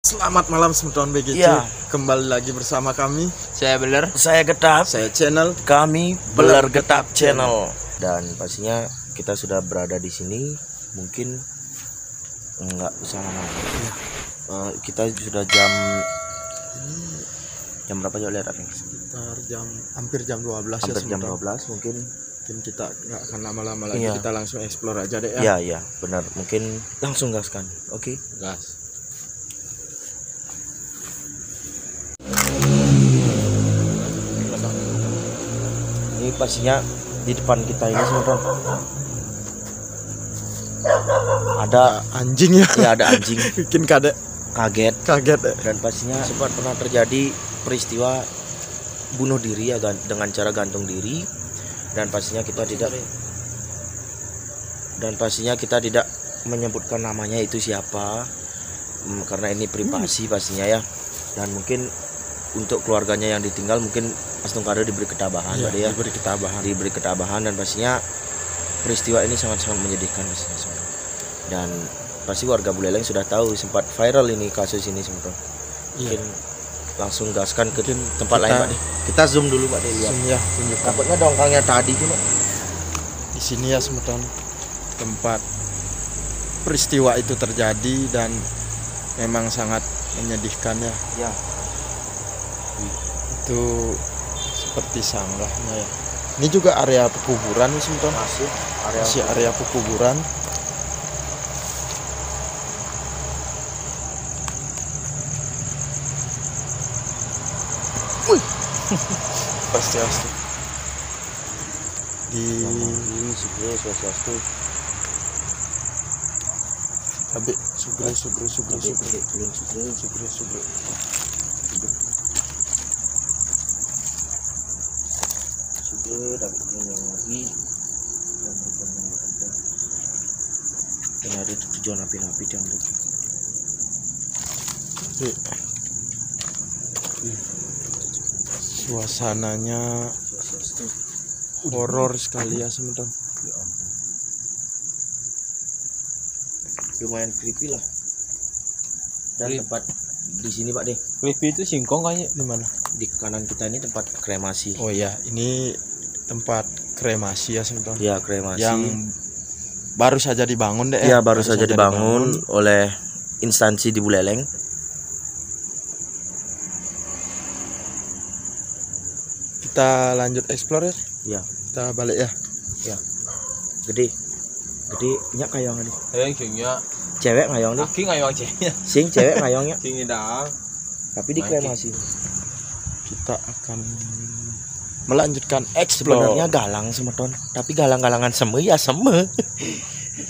Selamat malam teman-teman BGC Ya. Kembali lagi bersama kami. Saya Beler. Saya Getap. Saya Channel. Kami Beler Getap Channel. Dan pastinya kita sudah berada di sini. Mungkin enggak usah lama. Kita sudah jam berapa coba lihat nih? Sekitar hampir jam 12 Hampir ya, jam 12 mungkin kita nggak akan lama-lama lagi. Iya. Kita langsung explore aja deh ya. Iya, benar. Mungkin langsung gaskan. Oke. Gas. Ini pastinya di depan kita ini teman-teman. Ada Anjing ya. ya ada anjing Bikin kaget kaget. ya. Dan pastinya sempat pernah terjadi peristiwa bunuh diri ya dengan cara gantung diri, dan pastinya kita tidak menyebutkan namanya itu siapa, karena ini privasi pastinya ya. Dan mungkin untuk keluarganya yang ditinggal mungkin Astung Kado diberi ketabahan Iya, tadi ya, diberi ketabahan. dan pastinya peristiwa ini sangat-sangat menyedihkan pastinya semua. Dan pasti warga Buleleng sudah tahu, sempat viral ini kasus ini semua. Mungkin langsung gaskan ke tempat lain Pak deh. Kita zoom dulu Pak deh, lihat. Ya, tunjukkan. Takutnya dongkangnya tadi cuma Di sini ya teman-teman, tempat peristiwa itu terjadi dan memang sangat menyedihkan ya. ya. Itu seperti sanggahnya ya. Ini juga area pekuburan nih teman-teman. Masih area pekuburan. Wih. Pasti di Abi sugre. Ini ada tujuan api-api yang lagi. Suasananya horor sekali ya teman-teman. Lumayan creepy lah. Dan tempat di sini Pak deh, Creepy itu singkong kayaknya. Di mana? di kanan kita ini tempat kremasi. Oh ya, ini tempat kremasi ya teman-teman. Ya, kremasi. Yang baru saja dibangun deh. Ya, baru saja dibangun oleh instansi di Buleleng. Kita lanjut explore ya. Ya, Kita balik ya. gede nyak kayong nih. Singnya. Cewek ngayong nih. Aki ngayong ceweknya. Sing cewek ngayongnya. Sing dang. Tapi di kremasi. Kita akan melanjutkan explore. Sebenarnya galang semeton, tapi galang-galangan seme ya seme.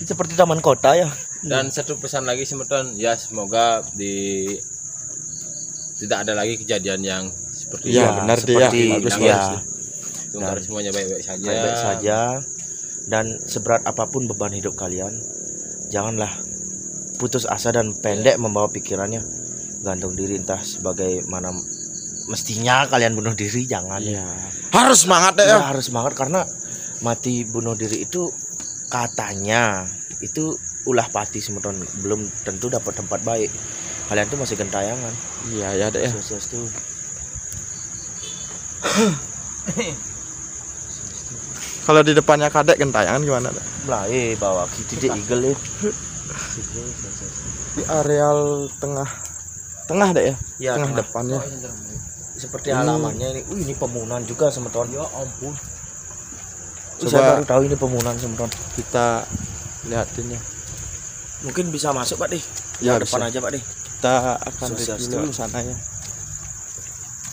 Seperti taman kota ya. Dan satu pesan lagi semeton, ya semoga tidak ada lagi kejadian yang seperti Ya, ini. benar seperti dia. Bagus, ya. Semoga semuanya baik-baik saja. Baik-baik saja. Dan seberat apapun beban hidup kalian, janganlah putus asa dan pendek membawa pikirannya. Gantung diri entah sebagaimana mestinya kalian bunuh diri, jangan. Iya. Harus semangat deh Ya, ya. harus semangat, karena mati bunuh diri itu katanya itu ulah pati semeton, belum tentu dapat tempat baik. Kalian tuh masih gentayangan. Iya ya deh ya. Sukses tuh. Kalau di depannya kadek gentayangan gimana deh? Mulai bawa kita eagle ya. Di areal tengah deh ya. Ya, tengah tengah. depannya. Seperti halamannya ini. Ini pemunan juga semeton. Ya ampun. Coba- Saya baru tahu ini pemunan semeton. Kita lihatin ya. Mungkin bisa masuk Pak deh. Ya, Depan bisa. aja Pak deh. Kita akan Sukses review dulu sananya.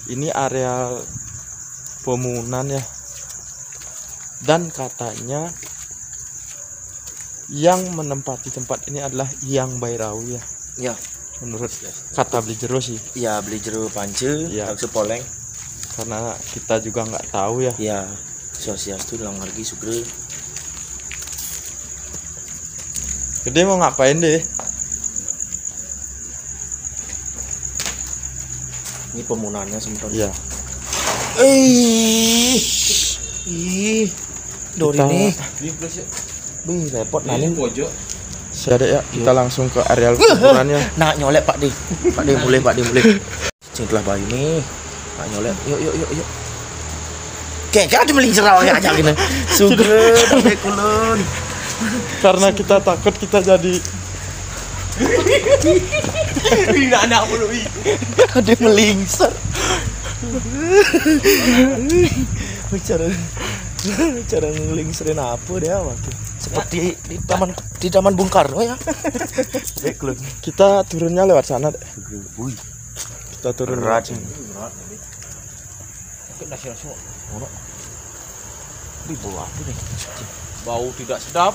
Ini areal pemunan ya. Dan katanya yang menempati tempat ini adalah Hyang Bairawi ya. Ya. Menurut kata beli jero sih. Ya, beli jeruk pance, Ya. langsung poleng. Karena kita juga nggak tahu ya. Ya, sosiastu lang hargi sugre. Gede mau ngapain deh? Ini pemunannya semeton. Iya. Ih, Dori Kita- nih. Di plus ya. Bih, repot Ini nani. pojok. ya dek ya, kita langsung ke areal kuburannya. Nak nyolek Pak De. Pak De mulai. Cing telah bayi nih. Nak nyolek. Yuk. Kayak ada melingser awalnya aja gini. Sugeng sampai kulon. Karena kita takut kita jadi anak mulu. Ada melingser. Cara ngelingserin apa dia waktu seperti di taman Bung Karno ya. kita turunnya lewat sana dek. Kita turun Berat. Di bawah apa nih? Bau tidak sedap.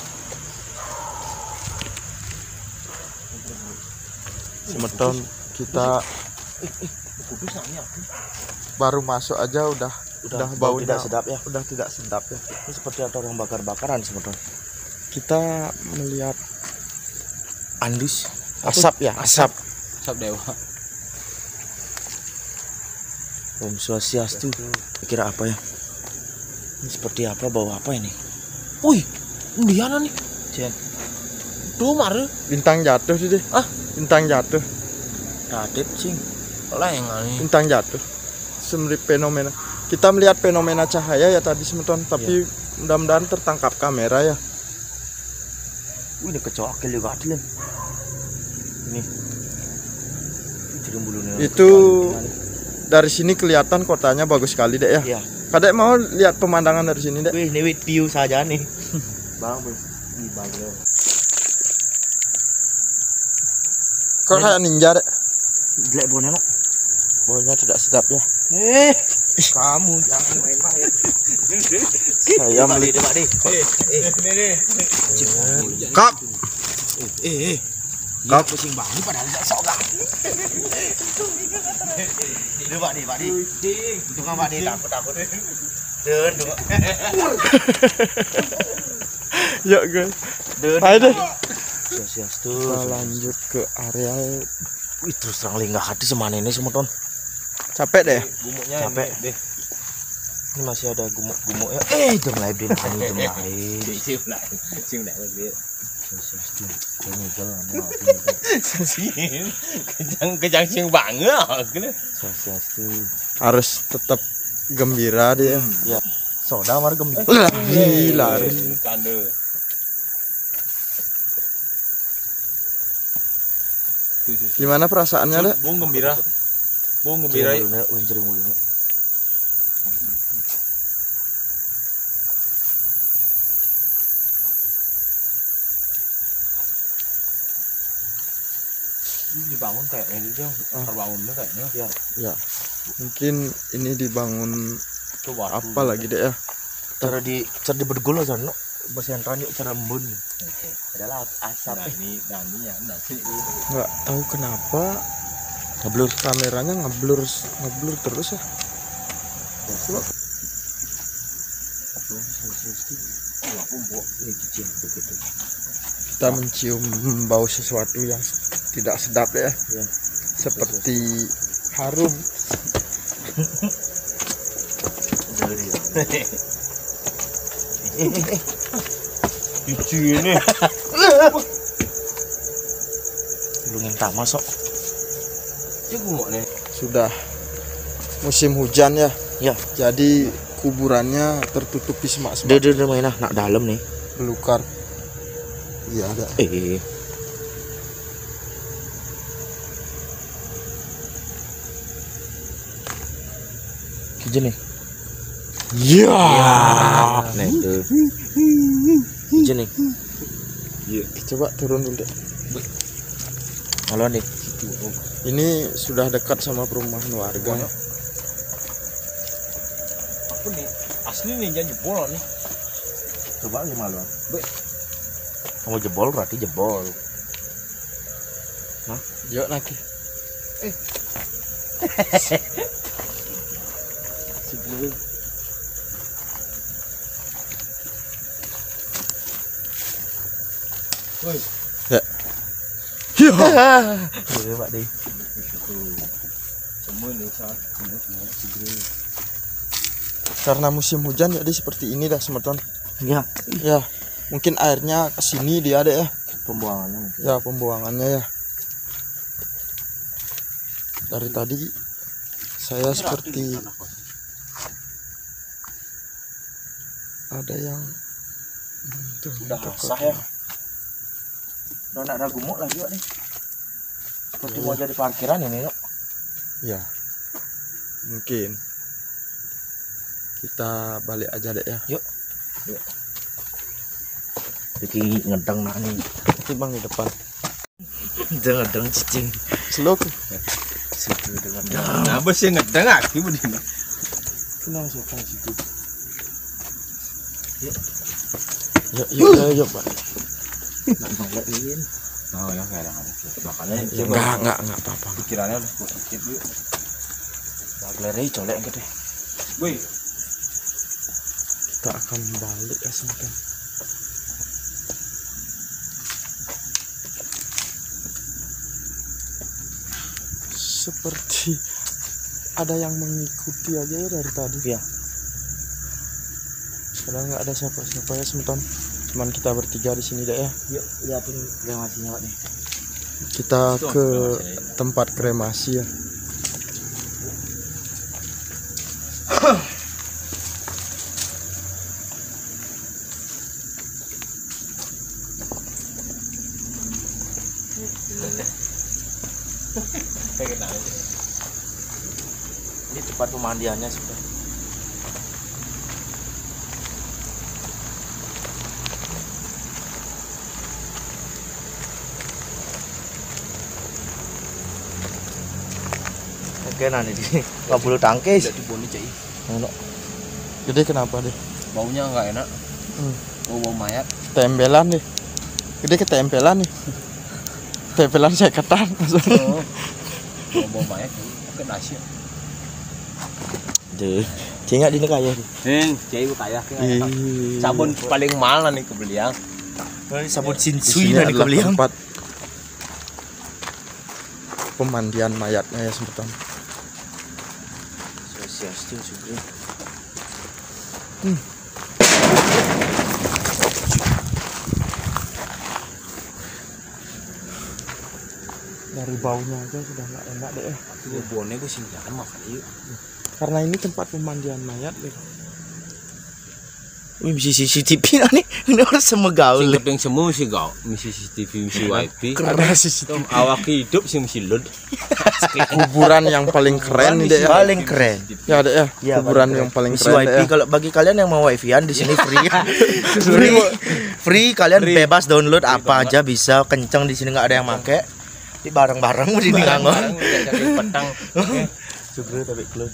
Semeton kita baru masuk aja udah bau baunya tidak sedap ya. udah tidak sedap ya. Ini seperti ada orang bakar-bakaran sebenarnya. Kita melihat Andus asap. Asap dewa. Om Swastiastu. Kira apa ya? Ini seperti apa, bau apa ini? Wih, Diana nih. Cien. Tuh mar. bintang jatuh sih deh. Bintang jatuh. Radit cing. Leng nih. Bintang jatuh. Semirip fenomena. Kita melihat fenomena cahaya ya tadi semeton, tapi mudah-mudahan tertangkap kamera ya. Wih, ini kecoa juga ada nih. Ini. Itu dari sini kelihatan kotanya bagus sekali dek ya. Iya. Kadek mau lihat pemandangan dari sini dek. Wih, ini view saja nih. Bang, di bawah. Kok kayak ninja dek? Jelek baunya no. Baunya tidak sedap ya. Kamu jangan main-main. Saya melihat. Pak De. Kap. Kap pusing banget padahal enggak sok kan. Ini Pak De. Tukang Pak De takut. Den. Yuk guys. Ayo deh. Swastiastu. Kita lanjut ke areal. Wih, terus terang linggah hati semana ini semua ton. Capek deh. Gumuknya Capek. deh. Ini masih ada gumuk ya. Jam live din ani jam live. Sim lại dia. Swastiastu. Ini Kejang sing banget. Swastiastu. Harus tetap gembira dia. Ya. Soda mar gembira. Gila. Canda. Gimana perasaannya dek? Bung gembira. Bung gembira. Unjering muluna. Dibangun kayaknya gitu. Terbangunnya kayaknya. Ya. Mungkin ini dibangun Coba apa lagi dek ya? Cara dibergol aja no. Bahasa yang yuk cara embun. Adalah asap. Nani ya, nanti. Nggak tahu kenapa Ngeblur. kameranya ngeblur terus ya. Coba. Kita mencium bau sesuatu yang tidak sedap ya. Seperti harum. Ini. Lu minta masuk. Sudah musim hujan ya. Ya. Jadi kuburannya tertutupi semak-semak Dia main nak dalam nih. belukar. Iya ada. Kijin nih. Iya. Nah itu. Kijin nih. Coba turun dulu deh. Maluan nih. Ini sudah dekat sama perumahan warga. Apa nih? Asli nih jangan jebol nih. Coba lagi maluan. Kamu jebol berarti jebol. Yuk lagi. Ya. Boleh Pak De. Semua nih saat Karena musim hujan jadi seperti ini dah semeton. Ya. Ya, mungkin airnya ke sini dia deh ya. pembuangannya mungkin. Ya pembuangannya ya. Dari tadi saya seperti ada yang Udah basah ya. Udah nggak ada gumuk lagi yuk nih. Seperti mau jadi parkiran ini yuk. ya mungkin kita balik aja deh ya. Yuk. Bikin ngedeng nak nih. Itu bang di depan. Ngedeng cicing. Selok. Situ dengan Nah, bos yang ngedeng aki begini. Kenapa suka situ? Yuk. Yuk Pak. nak ngolekin. Oh ya kayak ada. Makanya Enggak apa-apa. pikirannya udah positif yuk. Bagleri colek gede. Woi, Kita akan balik ya sebentar. Seperti ada yang mengikuti aja ya dari tadi. Ya. Padahal nggak ada siapa-siapa ya sebentar. Cuman kita bertiga di sini deh ya. Yuk, liatin kremasinya Pak nih. Kita ke tempat kremasi ya. Ini tempat pemandiannya sudah. Oke, nanti di 50 tangkis. tidak diboni cai. Jadi kenapa deh? Baunya nggak enak. Bau mayat. Tempelan deh. Gede ketempelan nih. Tempelan saya ketan. Oh. Bau mayat. Oke nasi. Deh, cengat ini kaya nih. Cai kayak Ih. sabun paling mahal nih kebelian. Sabun Di Shinsui sini dari adalah kebelian. tempat pemandian mayatnya ya sebentar. Swastiastu juga. Dari baunya aja sudah nggak enak deh. Bone gue sih jangan mah kali. Karena ini tempat pemandian mayat deh. Wih, misi CCTV nih. Ini orang semua gaul. Yang semua sih kau, misi CCTV, misi wifi. Ada CCTV. Tuh awak hidup sih misi lud. Kuburan yang paling keren nih deh ya. Paling keren. Ya deh ya. Iya, Kuburan paling yang paling Misi keren deh wifi ya. kalau bagi kalian yang mau wifi-an di sini free. free kalian bebas download apa aja bisa, kenceng di sini nggak ada yang make. Di bareng-bareng di ngangon. Petang. Sugro tapi klub.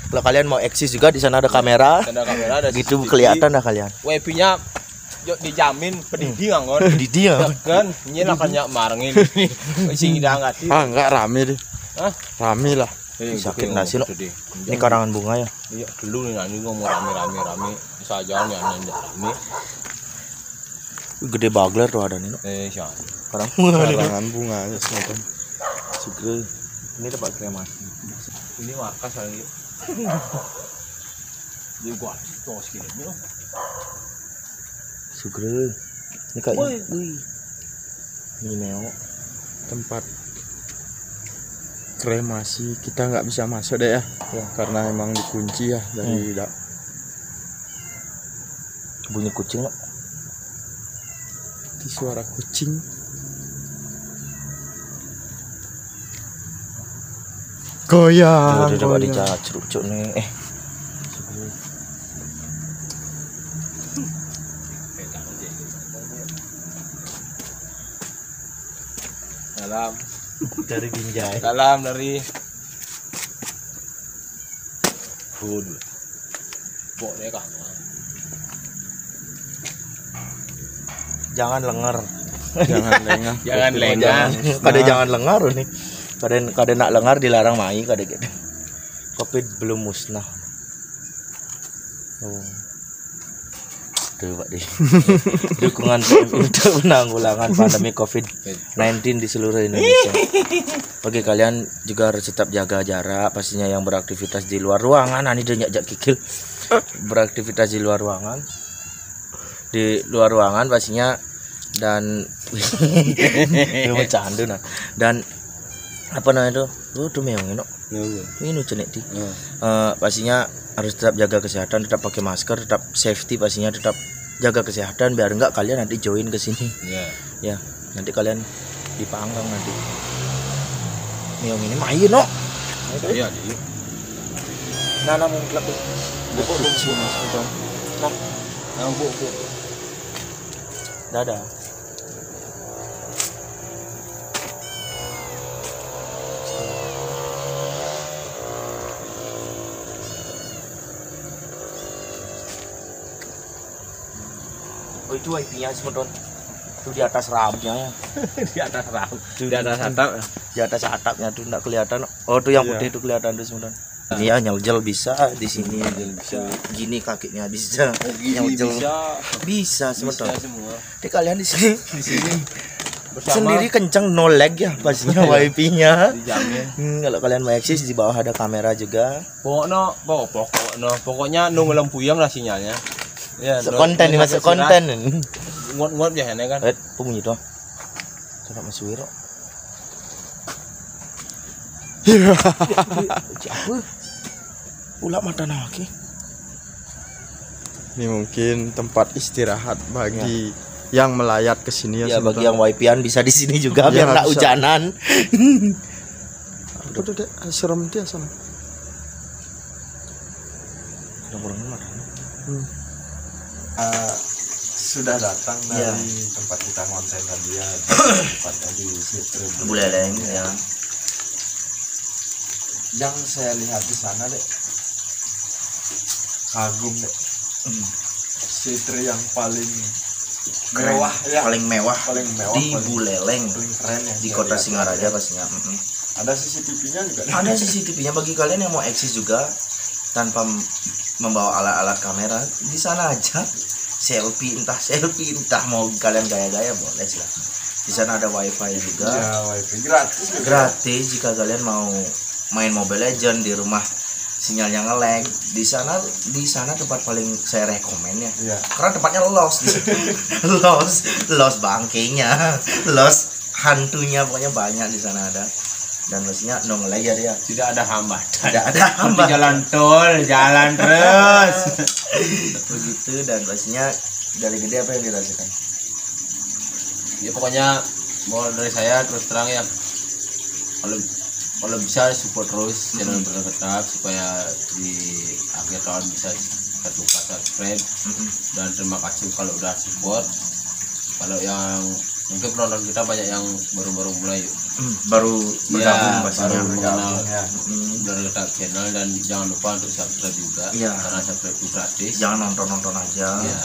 Kalau kalian mau eksis juga di sana ada kamera. Ada kamera ada Gitu CCTV. kelihatan dah kalian. Wifi-nya yuk dijamin pedidi nganggon. Di dia. Kan nyen akan nyak marengin. Sing ngati. Ah nggak rame deh. Hah? Rame lah. Sakit nasi lo. Ini karangan bunga ya. Iya, dulu nih nanti ngomong rame saja nih aneh rame. Gede bagler tuh ada nih. Siapa? Karang Karangan bunga ya sebentar. Sugro. Ini tempat kremasi. Ini markas lagi. Dia gua tos gini. Sugro. Ini kayak wih. Ini neo. Tempat kremasi kita nggak bisa masuk deh ya. Karena emang dikunci ya dari Bunyi kucing lo. Itu suara kucing. Goyang. Udah coba goyang. dicacruk nih. Dalam Dari Binjai. dalam dari food. Boleh kah? Jangan lengar. Jangan lengah. Jangan lengah. Kada jangan lengar nih. Kada nak lengar dilarang mai kada gitu. Covid belum musnah. Oh. Tuh Pak Di. Dukungan untuk penanggulangan pandemi COVID-19 di seluruh Indonesia. Bagi kalian juga harus tetap jaga jarak, pastinya yang beraktivitas di luar ruangan. Ani dia nyajak kikil. Beraktivitas di luar ruangan. Di luar ruangan pastinya, dan Bercanda nah. Dan apa namanya tuh meong ini cenek di. Pastinya harus tetap jaga kesehatan, tetap pakai masker, tetap safety, pastinya tetap jaga kesehatan biar enggak kalian nanti join ke sini. Ya, nanti kalian dipanggang nanti. Meong ini main no. Iya di. Nah, main klub tuh. Buk. Nah, Buk. dadah. Oh itu IP-nya semedon. Itu di atas ramnya ya. Di atas ram. Di atas atap. Di atas atapnya tuh enggak kelihatan. Oh tuh yang putih itu kelihatan tuh semedon. Ini ya nyeljel bisa di sini. Bisa. Gini kakinya bisa. Nyeljel bisa semedon. Bisa semua. Di kalian di sini. Di sini Sendiri kenceng no lag ya pastinya wifi-nya. dijamin. Kalau kalian mau eksis di bawah ada kamera juga. Pokoknya nunggu puyeng lah sinyalnya. Ya, Konten nih masuk konten. Ngot ya ini kan. Bunyi doang. Coba Mas Wiro. Apa? Pula mata naki. Ini mungkin tempat istirahat bagi yang melayat ke sini Ya ya. bagi yang wifi-an bisa di sini juga Ya, biar nggak bisa. hujanan. Udah deh, serem dia sana. Sudah datang dari tempat kita konten tadi ya, tempatnya di Sitri Buleleng ya. Yang saya lihat di sana deh, kagum deh. Sitri yang paling mewah ya, Paling mewah paling mewah, di paling, Buleleng paling keren ya di saya kota lihat. Singaraja pastinya. Ada CCTV-nya juga. Ada CCTV-nya bagi kalian yang mau eksis juga tanpa membawa alat-alat kamera di sana aja. Selfie entah mau kalian gaya-gaya boleh lah. Di sana ada wifi juga. Ya, wifi gratis. juga. Gratis jika kalian mau main Mobile Legend di rumah sinyalnya nge-lag. Di sana tempat paling saya rekomen ya. Iya. Karena tempatnya lost di situ. lost bangkainya, lost hantunya pokoknya banyak di sana ada. Dan pastinya no nge-lag ya dia. Tidak ada hambatan. Tidak ada hambatan. Jalan tol, jalan terus. Begitu. Dan pastinya dari gede apa yang dirasakan? Ya pokoknya mau dari saya terus terang ya. Kalau bisa support terus channel bergetar supaya di akhir tahun bisa terbuka subscribe. Dan terima kasih kalau udah support. Kalau yang mungkin penonton kita banyak yang baru mulai Baru bergabung pastinya. baru mengenal Ya. bergetar channel, dan jangan lupa untuk subscribe juga. Iya. Karena subscribe itu gratis. Jangan nonton aja. Ya.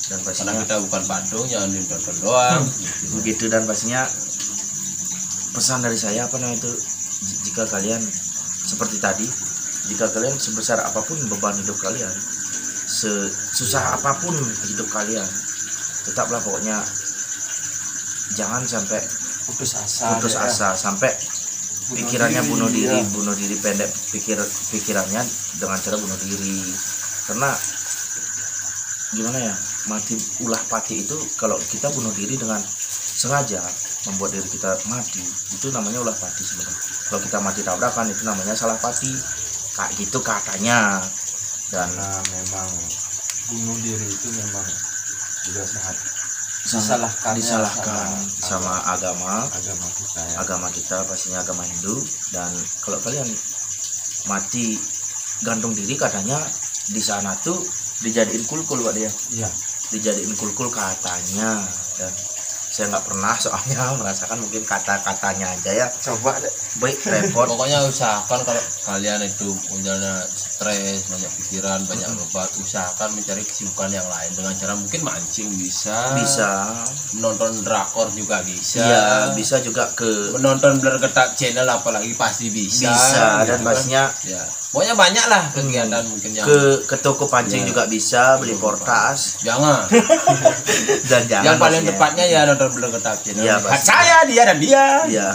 Dan Karena pastinya kita bukan patung, jangan ditonton doang. begitu. Dan pastinya pesan dari saya apa namanya itu, jika kalian seperti tadi, jika kalian sebesar apapun beban hidup kalian, sesusah apapun hidup kalian, tetaplah pokoknya jangan sampai Putus putus asa sampai pikirannya bunuh diri, pendek pikirannya dengan cara bunuh diri. Karena gimana ya, mati ulah pati itu, kalau kita bunuh diri dengan sengaja membuat diri kita mati, itu namanya ulah pati sebenarnya. Kalau kita mati tabrakan itu namanya salah pati, kayak gitu katanya. Dan Karena memang bunuh diri itu memang juga sangat disalahkan sama agama kita ya. agama kita, pastinya agama Hindu. Dan kalau kalian mati gantung diri, katanya di sana tuh dijadiin kulkul Pak dia, Iya. dijadiin kulkul katanya. Dan saya nggak pernah soalnya merasakan, mungkin kata-katanya aja ya. Coba deh. Baik repot. Pokoknya usahakan kalau kalian itu punya stres, banyak pikiran, banyak beban, usahakan mencari kesibukan yang lain dengan cara mungkin mancing bisa, menonton drakor juga bisa, Iya, bisa juga ke menonton Bergetak channel apalagi pasti bisa, dan gitu kan. pastinya Ya, pokoknya banyak lah kegiatan mungkin yang ke toko pancing Iya. juga bisa beli portas. jangan. Dan jangan Yang paling pastinya. tepatnya ya nonton Bergetak channel. Iya, Lihat pasti. saya, dia dan dia. Iya,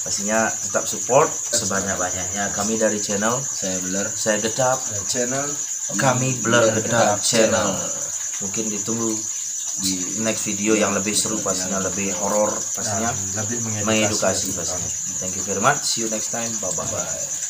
pastinya tetap support sebanyak-banyaknya. Kami dari channel Saya bener. Saya Gedap, Channel kami Blur Gedap channel. Mungkin ditunggu next video yang lebih seru pastinya, lebih horor pastinya, lebih mengedukasi pastinya. Thank you very much. See you next time. Bye bye.